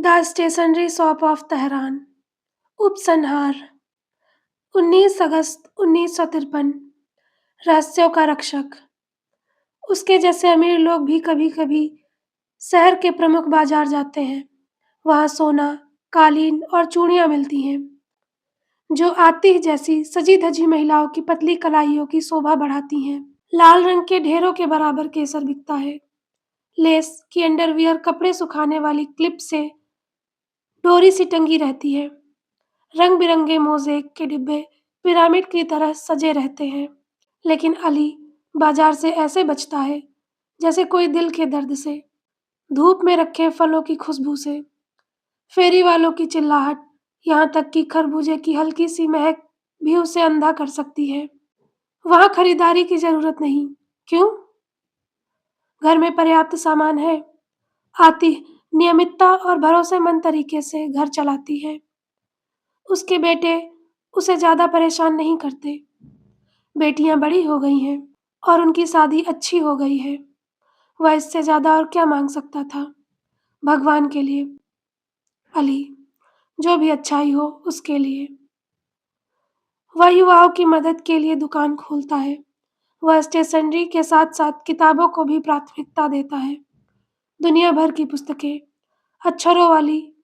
The stationery shop of Tehran. उपसंहार। 19 अगस्त 1953। रहस्यों का रक्षक। उसके जैसे अमीर लोग भी कभी-कभी शहर के प्रमुख बाजार जाते हैं। वहाँ सोना, कालीन और चूड़ियाँ मिलती हैं, जो आतिश जैसी सजी-धजी महिलाओं की पतली कलाइयों की शोभा बढ़ाती हैं। लाल रंग के ढेरों के बराबर केसर बिकता है। लेस की अंडरवियर कपड़े सुखाने वाली क्लिप से डोरी सी टंगी रहती है। रंग-बिरंगे मोज़ेक के डिब्बे पिरामिड की तरह सजे रहते हैं। लेकिन अली बाजार से ऐसे बचता है जैसे कोई दिल के दर्द से, धूप में रखे फलों की खुशबू से। फेरी वालों की चिल्लाहट, यहाँ तक कि खरबूजे की हल्की सी महक भी उसे अंधा कर सकती है। वहाँ खरीदारी की जरूरत नहीं। क्यों? घर में पर्याप्त सामान है। आती नियमितता और भरोसेमंद तरीके से घर चलाती है। उसके बेटे उसे ज्यादा परेशान नहीं करते। बेटियां बड़ी हो गई हैं और उनकी शादी अच्छी हो गई है। वह इससे ज्यादा और क्या मांग सकता था? भगवान के लिए, अली, जो भी अच्छाई हो उसके लिए। वह युवाओं की मदद के लिए दुकान खोलता है। वह स्टेशनरी के साथ साथ किताबों को भी प्राथमिकता देता है। दुनिया भर की पुस्तकें, अक्षरों वाली,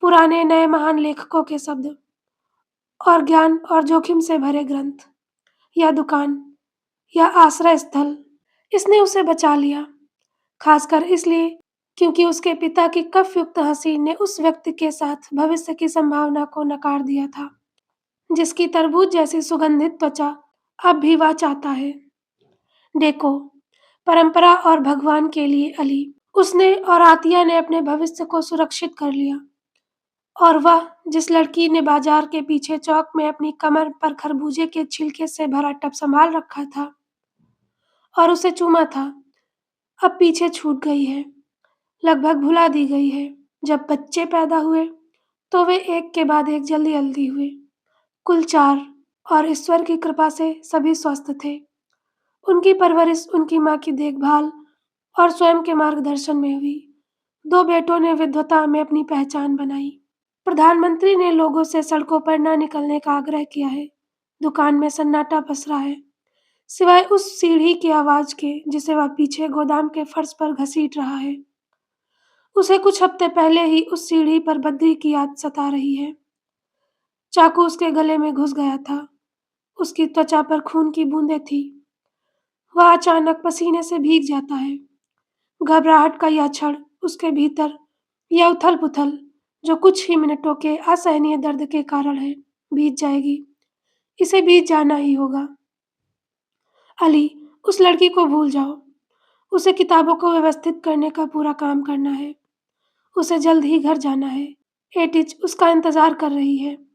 पुराने नए महान लेखकों के शब्द और ज्ञान और जोखिम से भरे ग्रंथ। यह दुकान, यह आश्रय स्थल, इसने उसे बचा लिया, खासकर इसलिए क्योंकि उसके पिता की कफयुक्त हंसी ने उस व्यक्ति के साथ भविष्य की संभावना को नकार दिया था, जिसकी तरबूज जैसी सुगंधित त्वचा अब भी वह चाहता है। देखो, परंपरा और भगवान के लिए अली, उसने और आतिया ने अपने भविष्य को सुरक्षित कर लिया। और वह जिस लड़की ने बाजार के पीछे चौक में अपनी कमर पर खरबूजे के छिलके से भरा टब संभाल रखा था और उसे चूमा था, अब पीछे छूट गई है, लगभग भुला दी गई है। जब बच्चे पैदा हुए तो वे एक के बाद एक जल्दी-जल्दी हुए। कुल 4, और ईश्वर की कृपा से सभी स्वस्थ थे। उनकी परवरिश उनकी माँ की देखभाल और स्वयं के मार्गदर्शन में हुई। 2 बेटों ने विद्वता में अपनी पहचान बनाई। प्रधानमंत्री ने लोगों से सड़कों पर न निकलने का आग्रह किया है। दुकान में सन्नाटा पसरा है, सिवाय उस सीढ़ी की आवाज के जिसे वह पीछे गोदाम के फर्श पर घसीट रहा है। उसे कुछ हफ्ते पहले ही उस सीढ़ी पर बद्री की याद सता रही है। चाकू उसके गले में घुस गया था। उसकी त्वचा पर खून की बूंदें थी। वह अचानक पसीने से भीग जाता है। घबराहट का यह क्षण उसके भीतर, यह उथल-पुथल जो कुछ ही मिनटों के असहनीय दर्द के कारण है, बीत जाएगी। इसे बीत जाना ही होगा। अली, उस लड़की को भूल जाओ। उसे किताबों को व्यवस्थित करने का पूरा काम करना है। उसे जल्द ही घर जाना है। एटिच उसका इंतजार कर रही है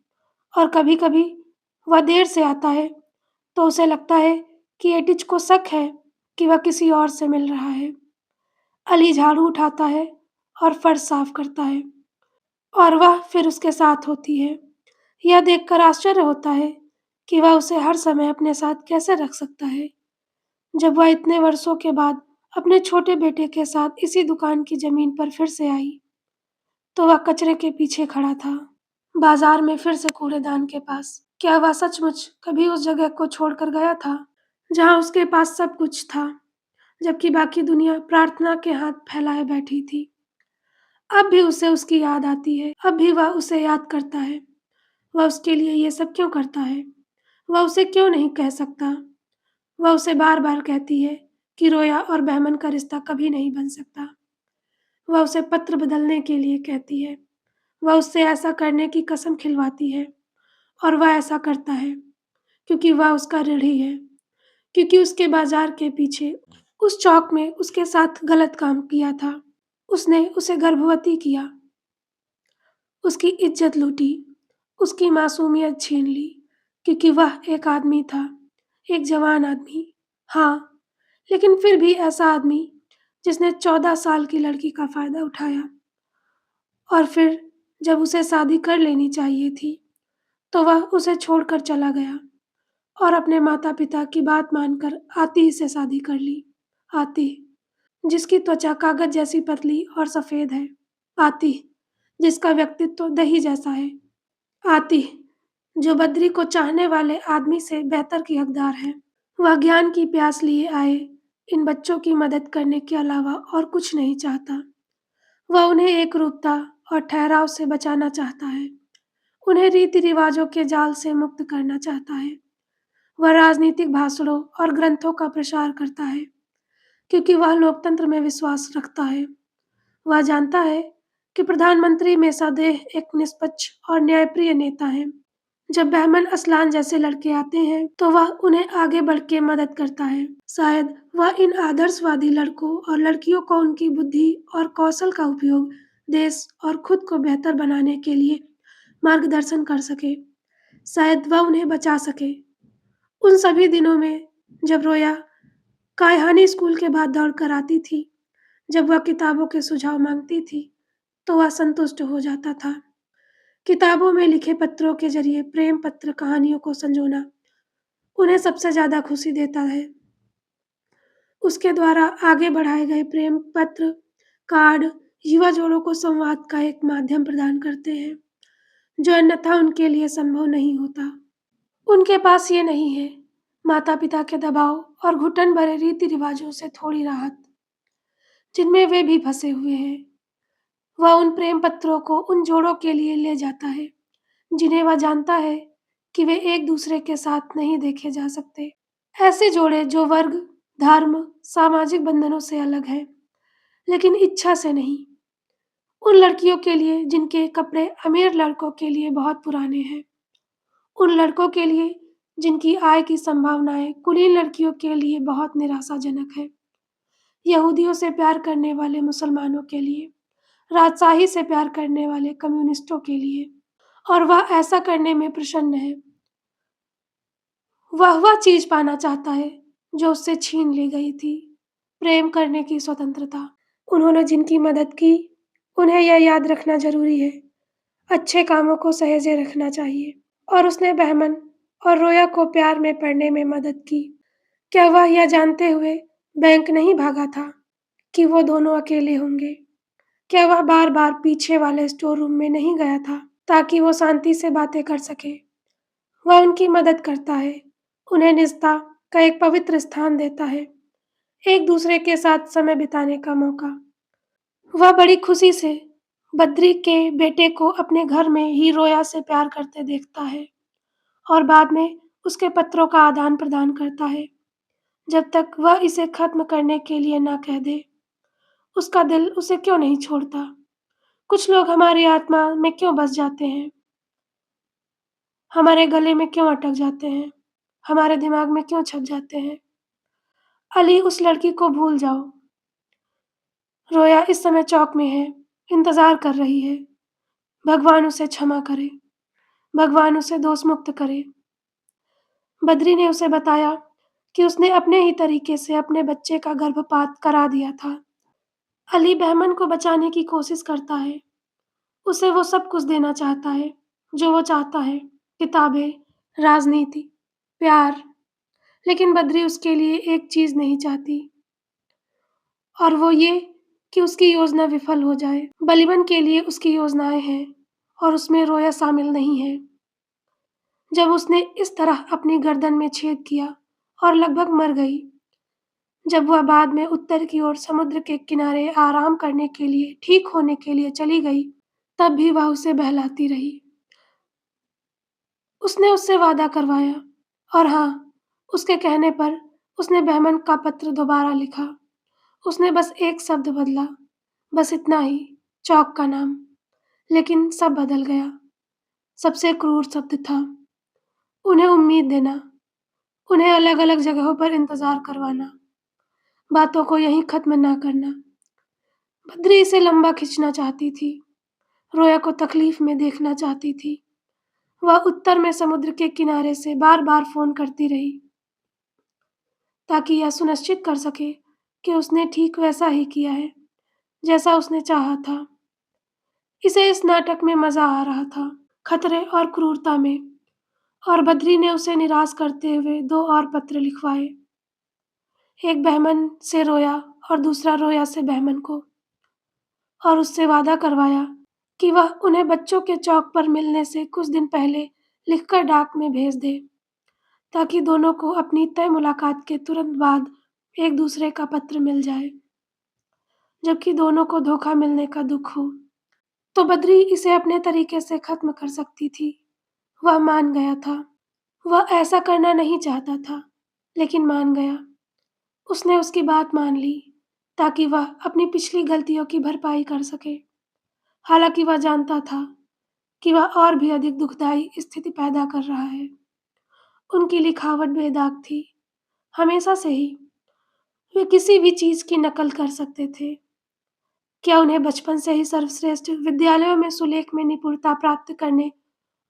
और कभी-कभी वह देर से आता है तो उसे लगता है कि एटिच को शक है कि वह किसी और से मिल रहा है। अली झाड़ू उठाता है और फर्श साफ करता है और वह फिर उसके साथ होती है। यह देखकर आश्चर्य होता है कि वह उसे हर समय अपने साथ कैसे रख सकता है। जब वह इतने वर्षों के बाद अपने छोटे बेटे के साथ इसी दुकान की जमीन पर फिर से आई, तो वह कचरे के पीछे खड़ा था, बाजार में फिर से कूड़ेदान के पास। क्या वह सचमुच कभी उस जगह को छोड़कर गया था, जहाँ उसके पास सब कुछ था, जबकि बाकी दुनिया प्रार्थना के हाथ फैलाए बैठी थी? अब भी उसे उसकी याद आती है, अब भी वह उसे याद करता है। वह उसके लिए ये सब क्यों करता है? वह उसे क्यों नहीं कह सकता? वह उसे बार-बार कहती है कि रोया और बहमन का रिश्ता कभी नहीं बन सकता। वह उसे पत्र बदलने के लिए कहती है। वह उससे ऐसा करने की कसम खिलवाती है और वह ऐसा करता है क्योंकि वह उसका ऋणी है, क्योंकि उसके बाजार के पीछे उस चौक में उसके साथ गलत काम किया था। उसने उसे गर्भवती किया, उसकी इज्जत लूटी, उसकी मासूमियत छीन ली, क्योंकि वह एक आदमी था, एक जवान आदमी। हाँ, लेकिन फिर भी ऐसा आदमी जिसने 14 साल की लड़की का फ़ायदा उठाया और फिर जब उसे शादी कर लेनी चाहिए थी, तो वह उसे छोड़कर चला गया और अपने माता-पिता की बात मानकर आतिश से शादी कर ली। आतिश, जिसकी त्वचा कागज जैसी पतली और सफ़ेद है, आती, जिसका व्यक्तित्व दही जैसा है। आती, जो बद्री को चाहने वाले आदमी से बेहतर की हकदार है। वह ज्ञान की प्यास लिए आए इन बच्चों की मदद करने के अलावा और कुछ नहीं चाहता। वह उन्हें एकरूपता और ठहराव से बचाना चाहता है। उन्हें रीति-रिवाजों के जाल से मुक्त करना चाहता है। वह राजनीतिक भाषणों और ग्रंथों का प्रसार करता है, क्योंकि वह लोकतंत्र में विश्वास रखता है। वह जानता है कि प्रधानमंत्री में सदैव एक निष्पक्ष और न्यायप्रिय नेता है। जब बहमन असलान जैसे लड़के आते हैं, तो वह उन्हें आगे बढ़ के मदद करता है। शायद वह इन आदर्शवादी लड़कों और लड़कियों को उनकी बुद्धि और कौशल का उपयोग देश और खुद को बेहतर बनाने के लिए मार्गदर्शन कर सके। शायद वह उन्हें बचा सके। उन सभी दिनों में जब रोया कायहानी स्कूल के बाद दौड़ कर आती थी, जब वह किताबों के सुझाव मांगती थी, तो वह संतुष्ट हो जाता था। किताबों में लिखे पत्रों के जरिए प्रेम पत्र कहानियों को संजोना उन्हें सबसे ज़्यादा खुशी देता है। उसके द्वारा आगे बढ़ाए गए प्रेम पत्र, कार्ड युवा जोड़ों को संवाद का एक माध्यम प्रदान करते हैं, जो अन्यथा उनके लिए संभव नहीं होता। उनके पास ये नहीं है, माता-पिता के दबाव और घुटन भरे रीति-रिवाजों से थोड़ी राहत, जिनमें वे भी फँसे हुए हैं। वह उन प्रेम पत्रों को उन जोड़ों के लिए ले जाता है, जिन्हें वह जानता है कि वे एक-दूसरे के साथ नहीं देखे जा सकते। ऐसे जोड़े जो वर्ग, धर्म, सामाजिक बंधनों से अलग हैं, लेकिन इच्छा से नहीं। उन लड़कियों के लिए जिनके कपड़े अमीर लड़कों के लिए बहुत पुराने हैं। उन लड़कों के लिए जिनकी आय की संभावनाएं कुलीन लड़कियों के लिए बहुत निराशाजनक है। यहूदियों से प्यार करने वाले मुसलमानों के लिए, राजशाही से प्यार करने वाले कम्युनिस्टों के लिए, और वह ऐसा करने में प्रसन्न है। वह चीज़ पाना चाहता है जो उससे छीन ली गई थी, प्रेम करने की स्वतंत्रता। उन्होंने जिनकी मदद की, उन्हें यह याद रखना ज़रूरी है, अच्छे कामों को सहेजे रखना चाहिए। और उसने बहमन और रोया को प्यार में पड़ने में मदद की। क्या वह यह जानते हुए बैंक नहीं भागा था कि वो दोनों अकेले होंगे? क्या वह बार-बार पीछे वाले स्टोर रूम में नहीं गया था ताकि वो शांति से बातें कर सके? वह उनकी मदद करता है, उन्हें निजता का एक पवित्र स्थान देता है, एक-दूसरे के साथ समय बिताने का मौका। वह बड़ी खुशी से बद्री के बेटे को अपने घर में ही रोया से प्यार करते देखता है और बाद में उसके पत्रों का आदान-प्रदान करता है, जब तक वह इसे खत्म करने के लिए ना कह दे। उसका दिल उसे क्यों नहीं छोड़ता? कुछ लोग हमारी आत्मा में क्यों बस जाते हैं? हमारे गले में क्यों अटक जाते हैं? हमारे दिमाग में क्यों छप जाते हैं? अली, उस लड़की को भूल जाओ। रोया इस समय चौक में है, इंतज़ार कर रही है। भगवान उसे क्षमा करे, भगवान उसे दोष मुक्त करे। बद्री ने उसे बताया कि उसने अपने ही तरीके से अपने बच्चे का गर्भपात करा दिया था। अली बहमन को बचाने की कोशिश करता है। उसे वो सब कुछ देना चाहता है, जो वो चाहता है, किताबें, राजनीति, प्यार। लेकिन बद्री उसके लिए एक चीज़ नहीं चाहती, और वो ये कि उसकी योजना विफल हो जाए। बलिबन के लिए उसकी योजनाएँ हैं और उसमें रोया शामिल नहीं है। जब उसने इस तरह अपनी गर्दन में छेद किया और लगभग मर गई, जब वह बाद में उत्तर की ओर समुद्र के किनारे आराम करने के लिए, ठीक होने के लिए चली गई, तब भी वह उसे बहलाती रही। उसने उससे वादा करवाया, और हाँ, उसके कहने पर उसने बहमन का पत्र दोबारा लिखा। उसने बस एक शब्द बदला, बस इतना ही, चौक का नाम। लेकिन सब बदल गया। सबसे क्रूर शब्द था, उन्हें उम्मीद देना, उन्हें अलग-अलग जगहों पर इंतज़ार करवाना, बातों को यहीं खत्म ना करना। बद्री इसे लंबा खींचना चाहती थी, रोया को तकलीफ में देखना चाहती थी। वह उत्तर में समुद्र के किनारे से बार-बार फ़ोन करती रही, ताकि यह सुनिश्चित कर सके कि उसने ठीक वैसा ही किया है, जैसा उसने चाहा था। इसे इस नाटक में मज़ा आ रहा था, खतरे और क्रूरता में। और बद्री ने उसे निराश करते हुए 2 और पत्र लिखवाए, एक बहमन से रोया और दूसरा रोया से बहमन को। और उससे वादा करवाया कि वह उन्हें बच्चों के चौक पर मिलने से कुछ दिन पहले लिखकर डाक में भेज दे, ताकि दोनों को अपनी तय मुलाकात के तुरंत बाद एक दूसरे का पत्र मिल जाए, जबकि दोनों को धोखा मिलने का दुख हो। तो बद्री इसे अपने तरीके से खत्म कर सकती थी। वह मान गया था। वह ऐसा करना नहीं चाहता था, लेकिन मान गया। उसने उसकी बात मान ली ताकि वह अपनी पिछली गलतियों की भरपाई कर सके। हालांकि वह जानता था कि वह और भी अधिक दुखदायी स्थिति पैदा कर रहा है। उनकी लिखावट बेदाग थी, हमेशा से ही। वे किसी भी चीज की नकल कर सकते थे। क्या उन्हें बचपन से ही सर्वश्रेष्ठ विद्यालयों में सुलेख में निपुणता प्राप्त करने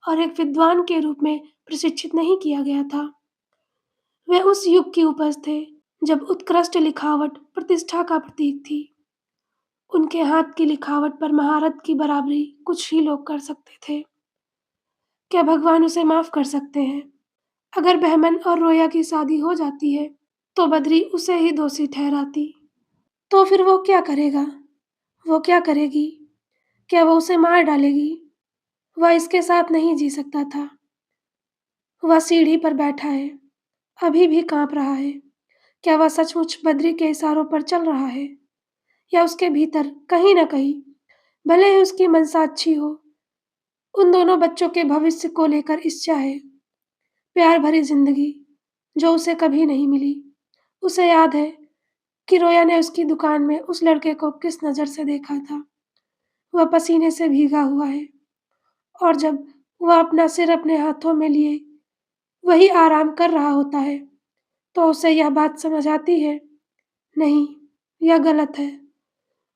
और एक विद्वान के रूप में प्रशिक्षित नहीं किया गया था? वे उस युग की उपज थे जब उत्कृष्ट लिखावट प्रतिष्ठा का प्रतीक थी। उनके हाथ की लिखावट पर महारत की बराबरी कुछ ही लोग कर सकते थे। क्या भगवान उसे माफ कर सकते हैं? अगर बहमन और रोया की शादी हो जाती है, तो बद्री उसे ही दोषी ठहराती। तो फिर वो क्या करेगा? वो क्या करेगी? क्या वो उसे मार डालेगी? वह इसके साथ नहीं जी सकता था। वह सीढ़ी पर बैठा है, अभी भी कांप रहा है। क्या वह सचमुच बद्री के इशारों पर चल रहा है, या उसके भीतर कहीं न कहीं, भले ही उसकी मंशा अच्छी हो, उन दोनों बच्चों के भविष्य को लेकर इच्छा है? प्यार भरी जिंदगी जो उसे कभी नहीं मिली। उसे याद है कि रोया ने उसकी दुकान में उस लड़के को किस नज़र से देखा था। वह पसीने से भीगा हुआ है, और जब वह अपना सिर अपने हाथों में लिए वही आराम कर रहा होता है, तो उसे यह बात समझ आती है, नहीं, यह गलत है।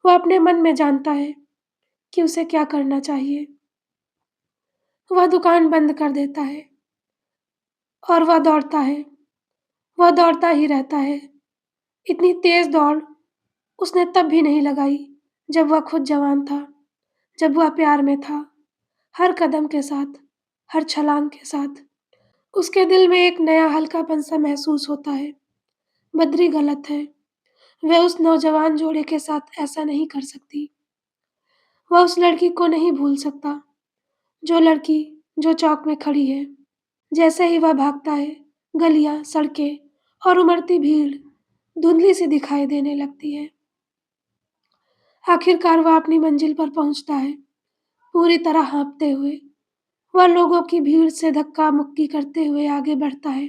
वह अपने मन में जानता है कि उसे क्या करना चाहिए। वह दुकान बंद कर देता है और वह दौड़ता है। वह दौड़ता ही रहता है। इतनी तेज दौड़ उसने तब भी नहीं लगाई जब वह खुद जवान था, जब वह प्यार में था। हर कदम के साथ, हर छलांग के साथ उसके दिल में एक नया हल्कापन सा महसूस होता है। बद्री गलत है। वह उस नौजवान जोड़े के साथ ऐसा नहीं कर सकती। वह उस लड़की को नहीं भूल सकता, जो लड़की जो चौक में खड़ी है। जैसे ही वह भागता है, गलियां, सड़कें और उमड़ती भीड़ धुंधली सी दिखाई देने लगती है। आखिरकार वह अपनी मंजिल पर पहुंचता है, पूरी तरह हाँफते हुए। वह लोगों की भीड़ से धक्का मुक्की करते हुए आगे बढ़ता है।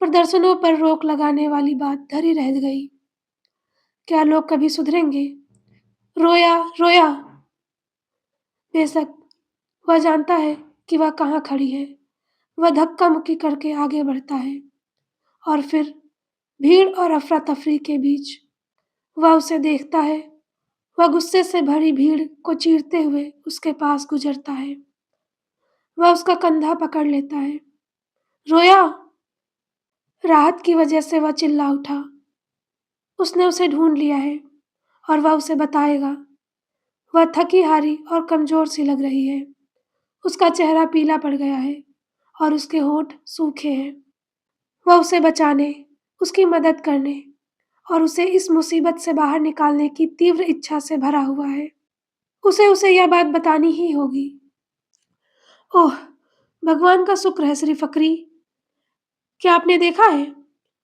प्रदर्शनों पर रोक लगाने वाली बात धरी रह गई। क्या लोग कभी सुधरेंगे? रोया, रोया। बेशक वह जानता है कि वह कहाँ खड़ी है। वह धक्का मुक्की करके आगे बढ़ता है, और फिर भीड़ और अफरा तफरी के बीच वह उसे देखता है। वह गुस्से से भरी भीड़ को चीरते हुए उसके पास गुजरता है। वह उसका कंधा पकड़ लेता है। रोया! राहत की वजह से वह चिल्ला उठा। उसने उसे ढूंढ लिया है, और वह उसे बताएगा। वह थकी हारी और कमजोर सी लग रही है। उसका चेहरा पीला पड़ गया है और उसके होंठ सूखे हैं। वह उसे बचाने, उसकी मदद करने और उसे इस मुसीबत से बाहर निकालने की तीव्र इच्छा से भरा हुआ है। उसे यह बात बतानी ही होगी। ओह! भगवान का शुक्र है श्री फ़करी। क्या आपने देखा है?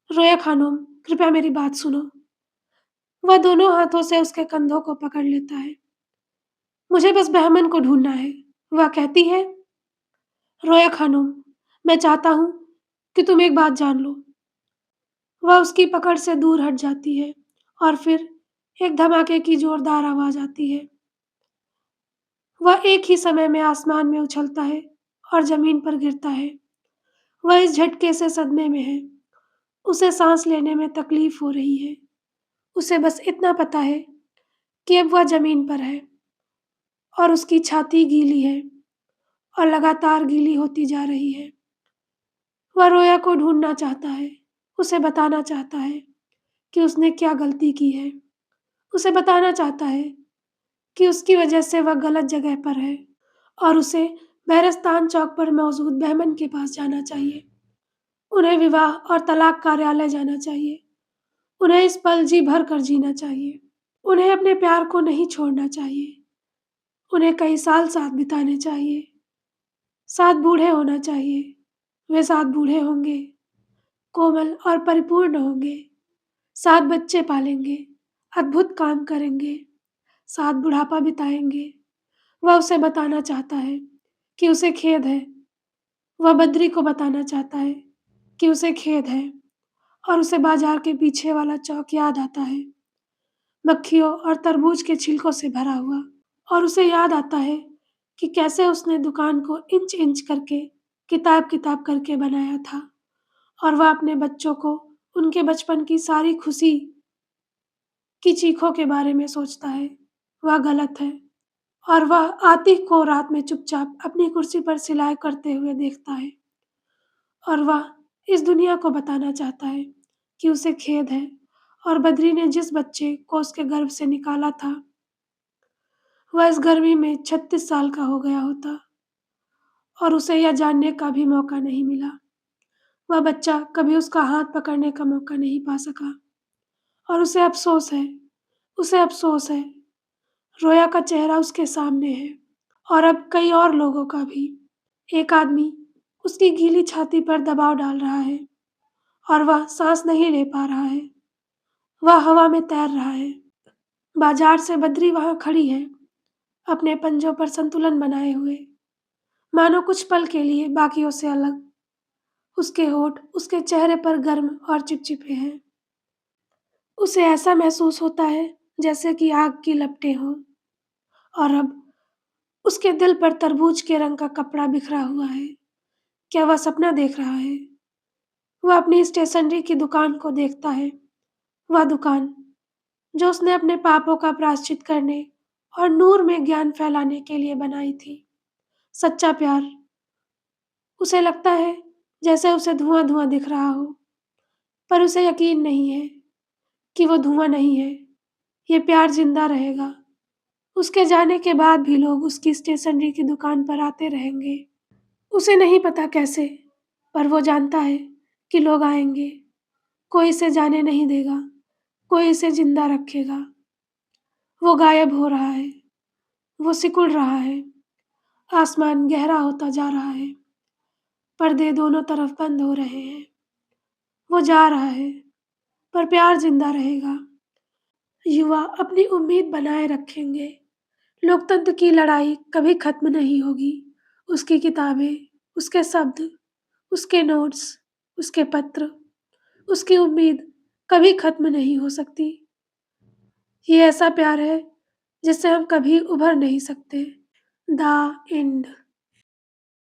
रोया खानूम, कृपया मेरी बात सुनो। वह दोनों हाथों से उसके कंधों को पकड़ लेता है। मुझे बस बहमन को ढूंढना है, वह कहती है। रोया खानूम, मैं चाहता हूँ कि तुम एक बात जान लो। वह उसकी पकड़ से दूर हट जाती है, और फिर एक धमाके की जोरदार आवाज आती है। वह एक ही समय में आसमान में उछलता है और जमीन पर गिरता है। वह इस झटके से सदमे में है। उसे सांस लेने में तकलीफ हो रही है। उसे बस इतना पता है कि अब वह जमीन पर है, और उसकी छाती गीली है और लगातार गीली होती जा रही है। वह रोया को ढूंढना चाहता है, उसे बताना चाहता है कि उसने क्या गलती की है। उसे बताना चाहता है कि उसकी वजह से वह गलत जगह पर है, और उसे बेरस्तान चौक पर मौजूद बहमन के पास जाना चाहिए। उन्हें विवाह और तलाक कार्यालय जाना चाहिए। उन्हें इस पल जी भर कर जीना चाहिए। उन्हें अपने प्यार को नहीं छोड़ना चाहिए। उन्हें कई साल साथ बिताने चाहिए। साथ बूढ़े होना चाहिए। वे साथ बूढ़े होंगे, कोमल और परिपूर्ण होंगे। साथ बच्चे पालेंगे, अद्भुत काम करेंगे, साथ बुढ़ापा बिताएँगे। वह उसे बताना चाहता है कि उसे खेद है। वह बद्री को बताना चाहता है कि उसे खेद है और उसे बाजार के पीछे वाला चौक याद आता है, मक्खियों और तरबूज के छिलकों से भरा हुआ। और उसे याद आता है कि कैसे उसने दुकान को इंच-इंच करके, किताब-किताब करके बनाया था और वह अपने बच्चों को उनके बचपन की सारी खुशी की चीखों के बारे में सोचता है। वह गलत है और वह आतिफ़ को रात में चुपचाप अपनी कुर्सी पर सिलाई करते हुए देखता है और वह इस दुनिया को बताना चाहता है कि उसे खेद है और बद्री ने जिस बच्चे को उसके गर्भ से निकाला था, वह इस गर्मी में 36 साल का हो गया होता और उसे यह जानने का भी मौका नहीं मिला। वह बच्चा कभी उसका हाथ पकड़ने का मौका नहीं पा सका और उसे अफ़सोस है, उसे अफ़सोस है। रोया का चेहरा उसके सामने है और अब कई और लोगों का भी। एक आदमी उसकी गीली छाती पर दबाव डाल रहा है और वह साँस नहीं ले पा रहा है। वह हवा में तैर रहा है। बाजार से बद्री वहाँ खड़ी है, अपने पंजों पर संतुलन बनाए हुए, मानो कुछ पल के लिए बाकियों से अलग। उसके होंठ उसके चेहरे पर गर्म और चिपचिपे हैं। उसे ऐसा महसूस होता है जैसे कि आग की लपटें हों और अब उसके दिल पर तरबूज के रंग का कपड़ा बिखरा हुआ है। क्या वह सपना देख रहा है? वह अपनी स्टेशनरी की दुकान को देखता है। वह दुकान जो उसने अपने पापों का प्रायश्चित करने और नूर में ज्ञान फैलाने के लिए बनाई थी। सच्चा प्यार। उसे लगता है जैसे उसे धुआं-धुआं दिख रहा हो, पर उसे यकीन नहीं है कि वो धुआं नहीं है। ये प्यार ज़िंदा रहेगा। उसके जाने के बाद भी लोग उसकी स्टेशनरी की दुकान पर आते रहेंगे। उसे नहीं पता कैसे, पर वो जानता है कि लोग आएँगे। कोई इसे जाने नहीं देगा, कोई इसे ज़िंदा रखेगा। वो गायब हो रहा है, वो सिकुड़ रहा है, आसमान गहरा होता जा रहा है, पर्दे दोनों तरफ बंद हो रहे हैं। वो जा रहा है, पर प्यार ज़िंदा रहेगा। युवा अपनी उम्मीद बनाए रखेंगे। लोकतंत्र की लड़ाई कभी खत्म नहीं होगी। उसकी किताबें, उसके शब्द, उसके नोट्स, उसके पत्र, उसकी उम्मीद कभी खत्म नहीं हो सकती। ये ऐसा प्यार है जिससे हम कभी उभर नहीं सकते। The end.